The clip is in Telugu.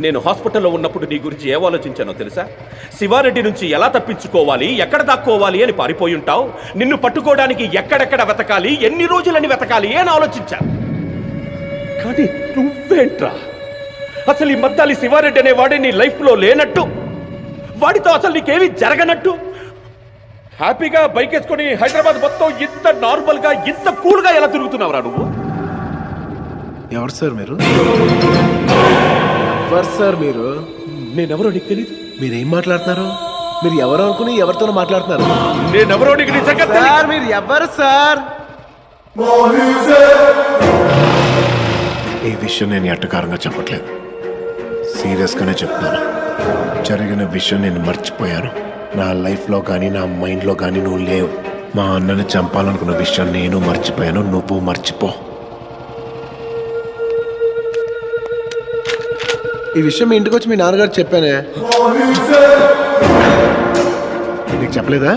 నేను హాస్పిటల్లో ఉన్నప్పుడు నీ గురించి ఏం ఆలోచించానో తెలుసా? శివారెడ్డి నుంచి ఎలా తప్పించుకోవాలి, ఎక్కడ దాక్కోవాలి అని పారిపోయి ఉంటావు. నిన్ను పట్టుకోవడానికి ఎక్కడెక్కడ వెతకాలి, ఎన్ని రోజులని వెతకాలి అని ఆలోచించాను. కానీ నువ్వేంట్రా, అసలు ఈ మద్దాలి శివారెడ్డి అనే వాడే నీ లైఫ్లో లేనట్టు, వాడితో అసలు నీకేమీ జరగనట్టు హ్యాపీగా బైక్ వేసుకొని హైదరాబాద్ మొత్తం ఇంత నార్మల్గా ఇంత కూల్గా ఎలా తిరుగుతున్నావురా నువ్వు? ఎవరు సార్ మీరు? ఎవరు సార్ మీరు? నేనెవరో నీకు తెలీదు. మీరేం మాట్లాడుతున్నారు? మీరు ఎవరు అనుకుని ఎవరితోనో మాట్లాడుతున్నారు? నేనెవరో నీకు నిజంగా సార్ మీరు ఎవరు సార్? ఈ విషయం నేను ఎట్టకారంగా చెప్పట్లేదు, సీరియస్గానే చెప్తున్నాను. జరిగిన విషయం నేను మర్చిపోయాను. నా లైఫ్లో కానీ నా మైండ్లో కానీ నువ్వు లేవు. మా అన్నని చంపాలనుకున్న విషయం నేను మర్చిపోయాను, నువ్వు మర్చిపో. ఈ విషయం మీ ఇంటికి వచ్చి మీ నాన్నగారు చెప్పానే, నీకు చెప్పలేదా?